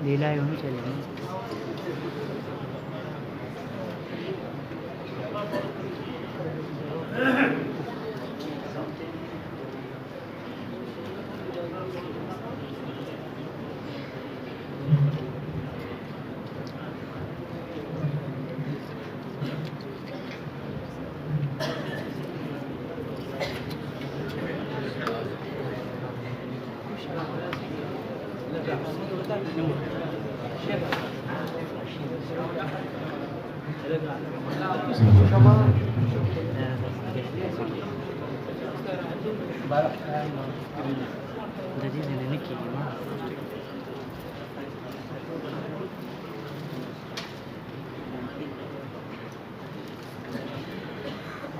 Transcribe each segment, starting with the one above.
लीला यूँ चलेगी।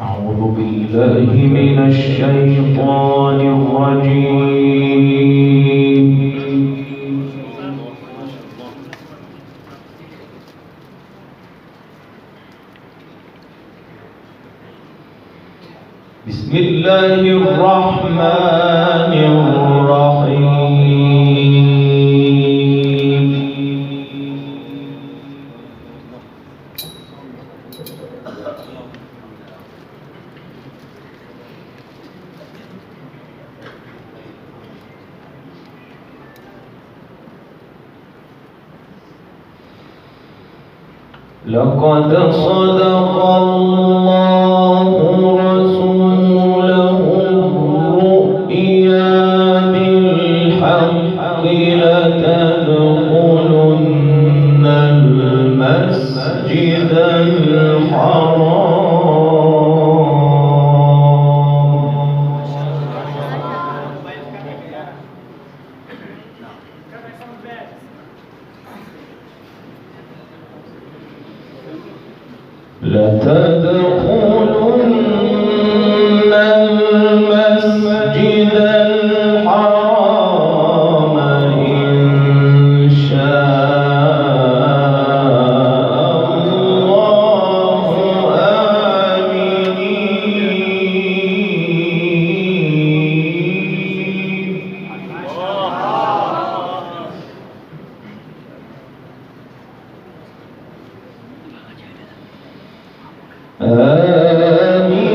أعوذ بالله من الشيطان الرجيم. بسم الله الرحمن الرحيم. لقد صدق الله رسوله الرؤيا بالحق لتدخلن المسجد الحرام لتدخلن المسجد الحرام إن شاء الله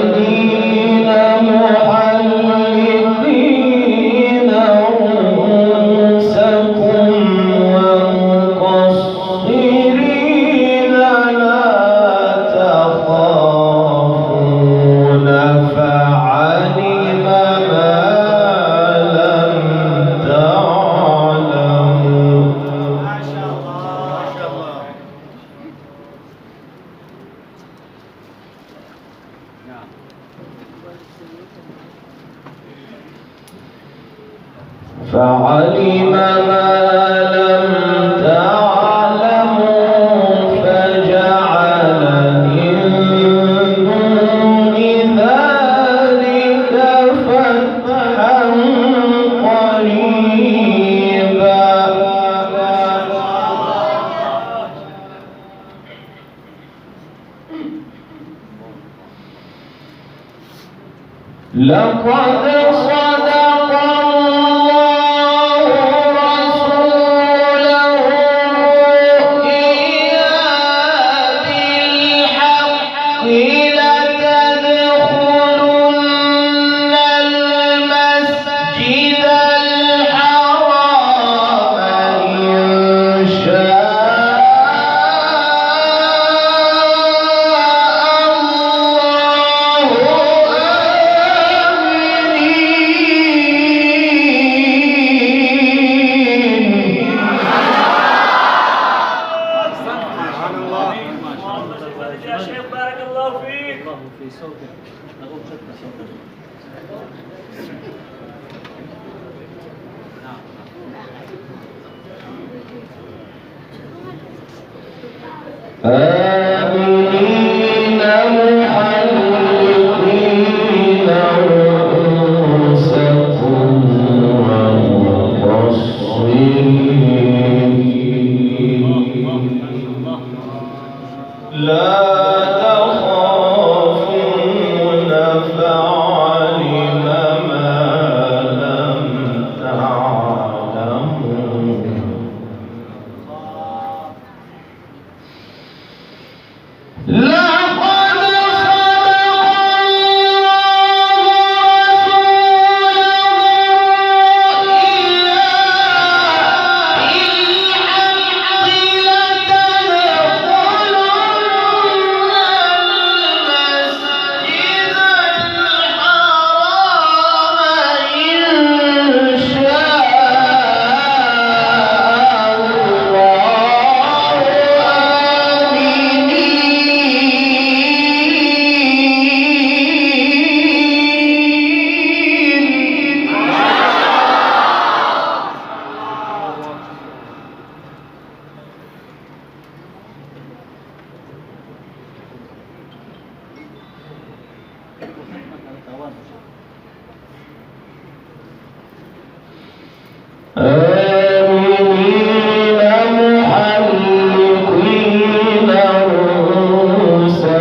آمنين محلقين رؤوسكم ومقصرين لا تخافون فعلم ما لم تعلموا. ما شاء الله ما شاء الله. فعلم ما لم تعلموا فجعل من دون ذلك فتحا قريبا. آمنين محلقين رؤوسكم ومقصرين لا تخافون فعلم ما لم تعلموا لقد آمنين محلقين رؤوسكم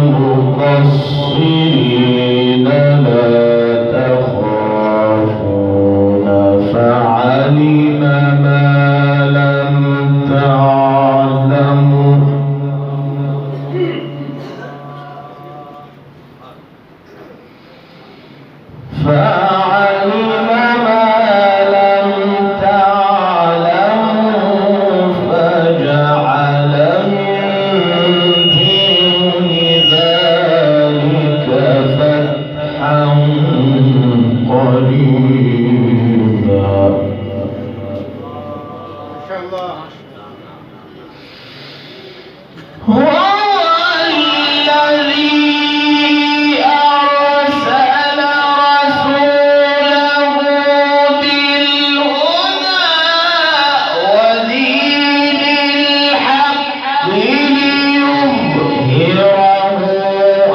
ومقصرين لا تخافون فعلم ما لم تعلموا فجعل من دون ذلك فتحا قريبا هو الذي أرسل رسوله بالهدى ودين الحق ليظهره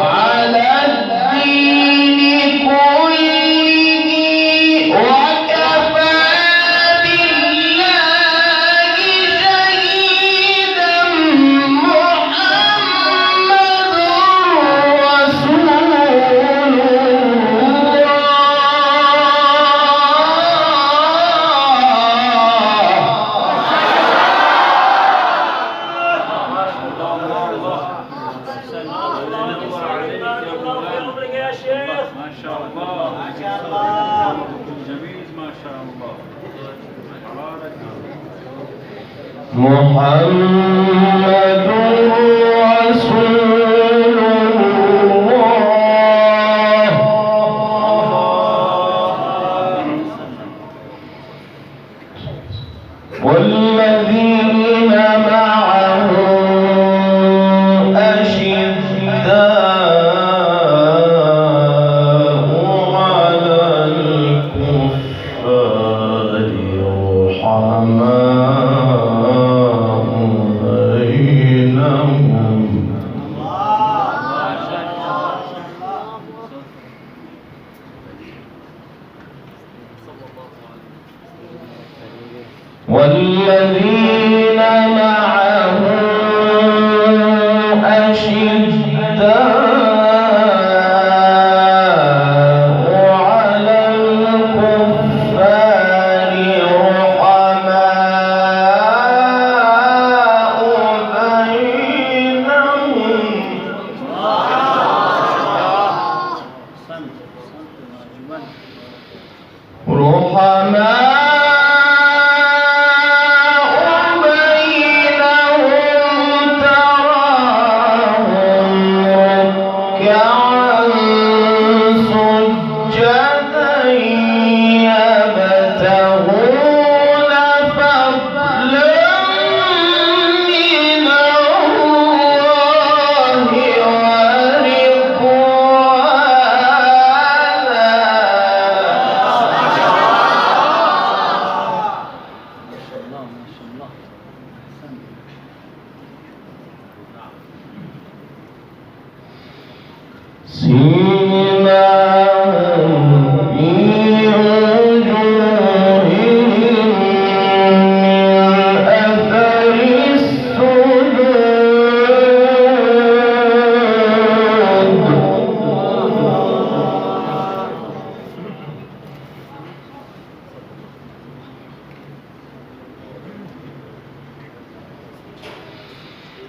على الدين كله وكفى بالله شهيدا محمد رسول محمد رسول الله والذين معه أشداء على الكفار رحماء بينهم والذين معه أشداء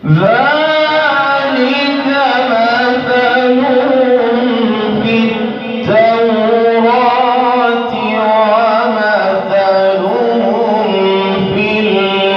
ذلك مثلهم في التوراة ومثلهم في الإنجيل.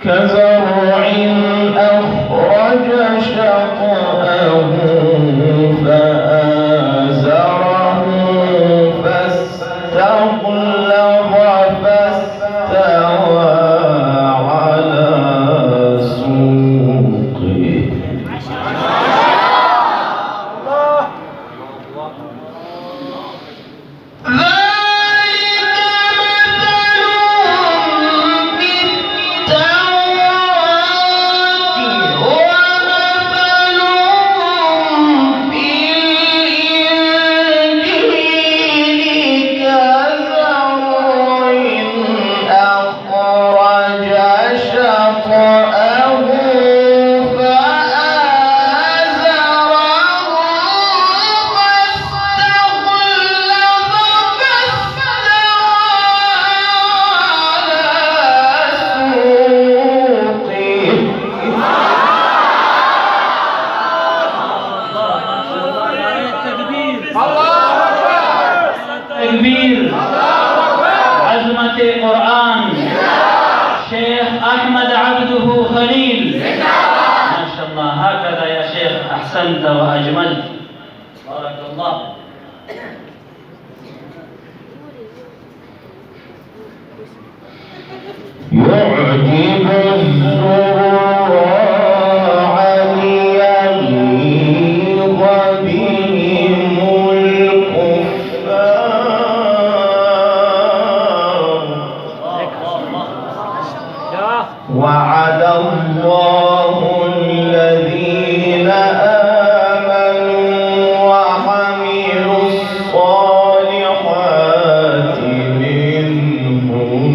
كزرع أخرج شطأه فآزره فاستغلظ فاستوى على سوقه. تكبير عظمة القرآن شيخ أحمد عبده خليل. ما شاء الله، هكذا يا شيخ، أحسنت وأجملت، بارك الله. يعجب الزراع ليغيظ بهم الكفار. وعد الله الذين آمنوا وعملوا الصالحات منهم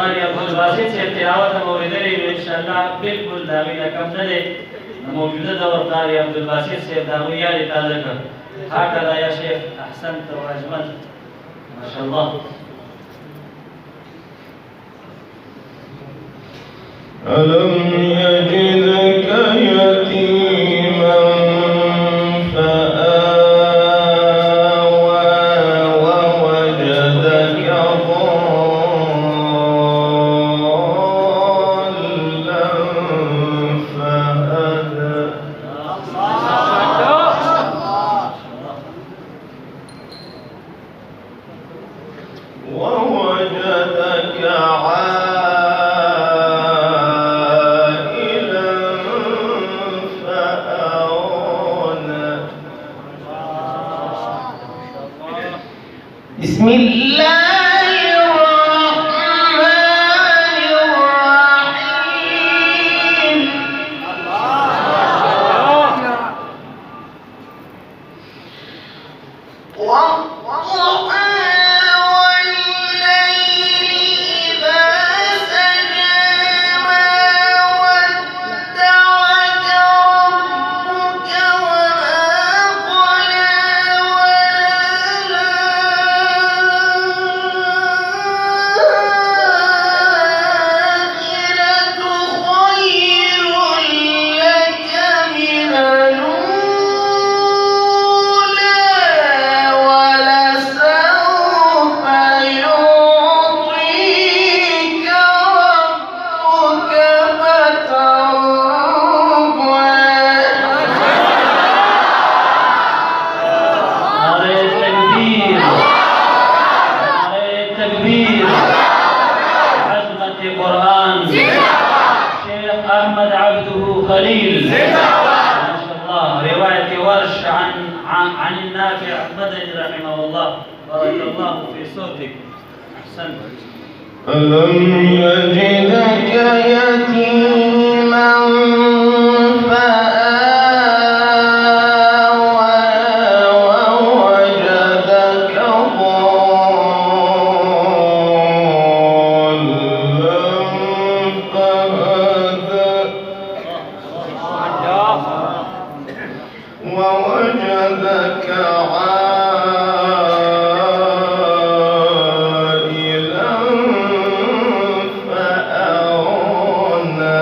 قاری عبدالباسط سے تلاوت موردنی ان شاء اللہ بالکل داغی رقم نہ دے موجودہ دور قاری عبدالباسط سے داغی یاد تازہ کر هكذا يا شيخ احسنت واجملت ما شاء الله. ألم يجدك يتيما فآوى ووجدك ضالا فهدى ووجدك عائلا فأغنى. بسم الله الرحمن الرحيم. أحمد عبده خليل ما شاء الله. رواية ورش عن النافع مدني رحمه الله. بارك الله في صوتك أحسنت. ألم يجدك يتيما فآوى ووجدك ضالا فهدى ووجدك عائلا فأغنى.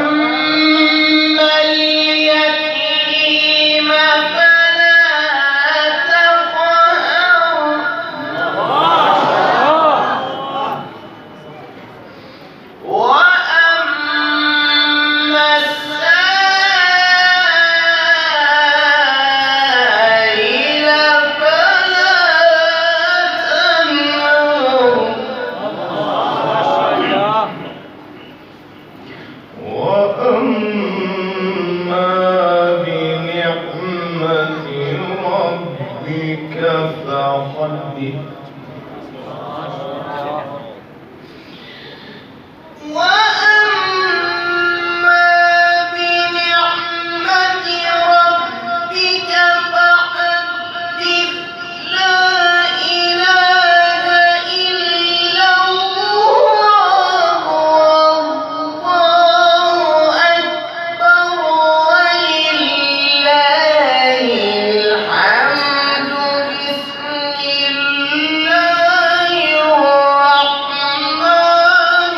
فأما اليتيم فلا تقهر وأما السائل فلا تنهر وأما بنعمة ربك فحدث. وأما بنعمة ربك فحدث. لا إله إلا الله والله أكبر ولله الحمد. بسم الله الرحمن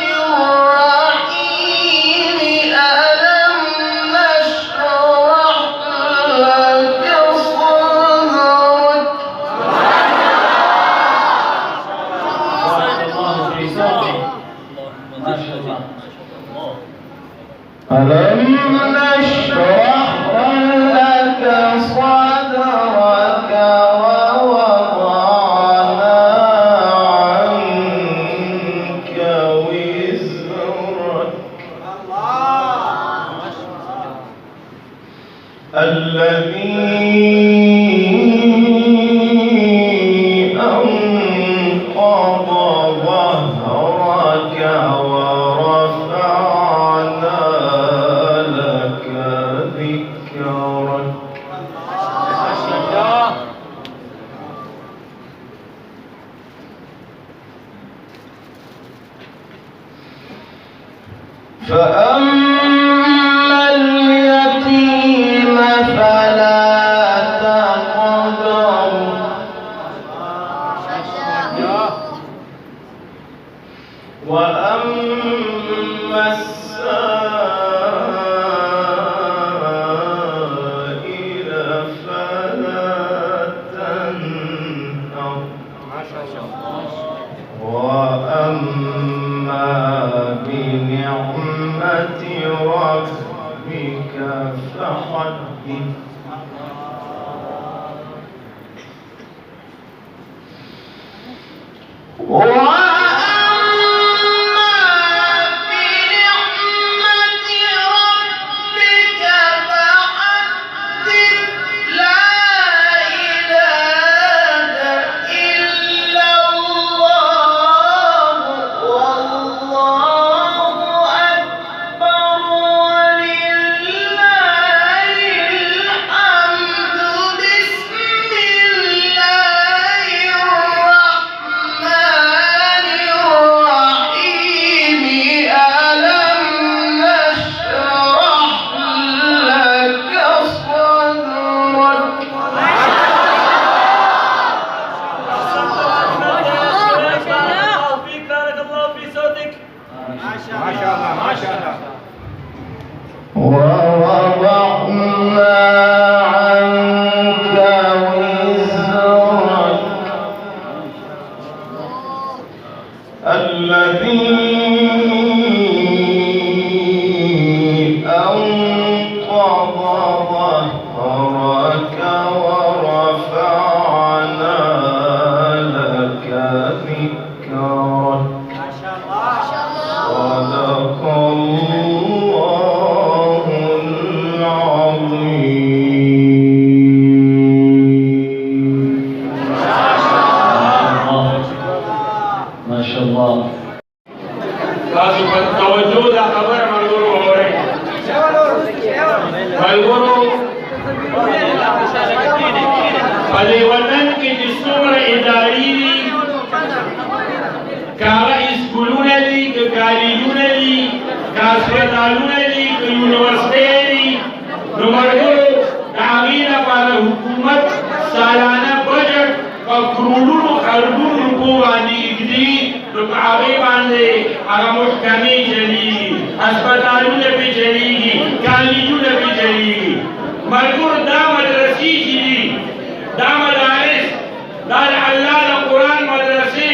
الرحيم. ألم نشرح لك صدرك. بارك الله في صوتك ما شاء الله. ألم نشرح لك صدرك ووضعنا عنك وزرك الذي أنقض ظهرك ورفعنا لك ذكرك. فأما اليتيم فلا تقهر وأما السائل فلا تنهر وأما بنعمة ربك فحدث ووضعنا عنك وزرك الذي أنقض ظهرك ورفعنا لك ذكرك صدق الله العظيم. ما شاء الله. تاسو په توجه دا خبره ملګرو واورئ. ملګرو په دې وطن کې چې څومره ادارې دي، که هغه اسکولونه دي، که کالجونه دي، که هسپتالونه دي، که یونیورسټۍ دي، نو ملګرو د هغې لپاره حکومت سالانه بجټ په کروڑونو اربونو روپو باندې ږدي. نو په هغې باندې هغه محکمې چلېږي، هسپتالونه پرې چلېږي، کالجونه پرې چلېږي. ملګرو دا مدرسې چې دي، دا مدارس، دا د الله د قرآن مدرسې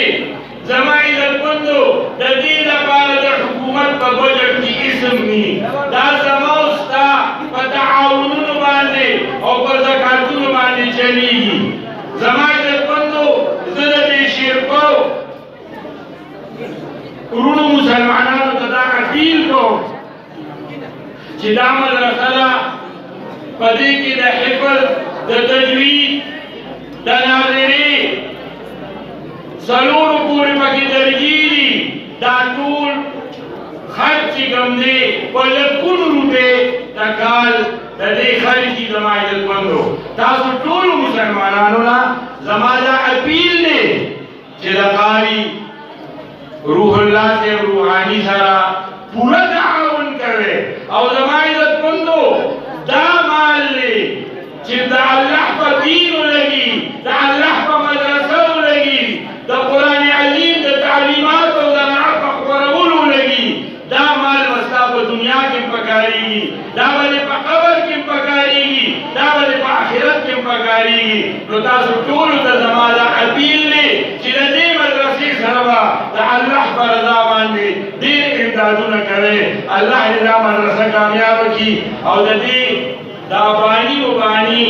زما عزتمندو د دې لپاره د حکومت په بجټ کې اسم ني. دا زما او ستا په تعاونونو باندې او په زکاتونو باندې چلېږي. زما عزتمندو زه د دې شیرپو ورونو مسلمانانو ته دا اپیل کوم چې دا مدرسه ده، په دې کې د حفظ، د تجوید، د ناظري څلورو پورې پکې درجې دي. دا ټول خرچ چې کوم دی په لکونو روپۍ د کال د دې خرچ دي. زما عزتمندو تاسو ټولو مسلمانانو ته زما دا اپیل دی چې د قاري روح الله صاحب روحاني سره پوره تعاون کوي. او زما عزتمندو دا مال دی چې د الله په دین ولګي، د الله په مدرسه ولګي، د قرآن عظیم د تعلیمات او د نعت په خپرولو ولګي. دا مال به ستا په دنیا کې پکارېږي، دا به دې په قبر کې پکارېږي، دا به دې په آخرت کې پکارېږي. نو تاسو ټولو ته زما دا اپیل دی چې د دې مدرسې سره به د الله په رضا باندې ډېر امدادونه کوئ. الله دې دا مدرسه کامیابه کړي او د دې دا بانی و بانی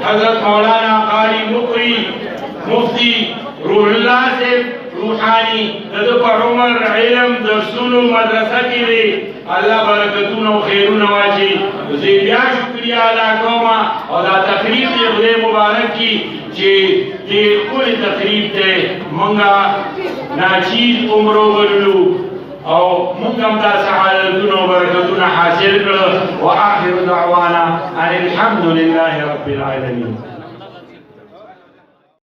حضرت مولانا قاری مقری مفتی روح اللہ سے روحانی ددو پر عمر علم درسونو مدرسہ کی دی. اللہ برکتون و خیرون واجی زیبیا شکریہ ادا کوما اور دا تقریب دی خدای مبارک کی چی دی کل تقریب تے منگا ناچیز عمرو بللو او منگم دا سعادتون و برکتون حاصل کرو. و آخر دعوانا ان الحمد لله رب العالمين.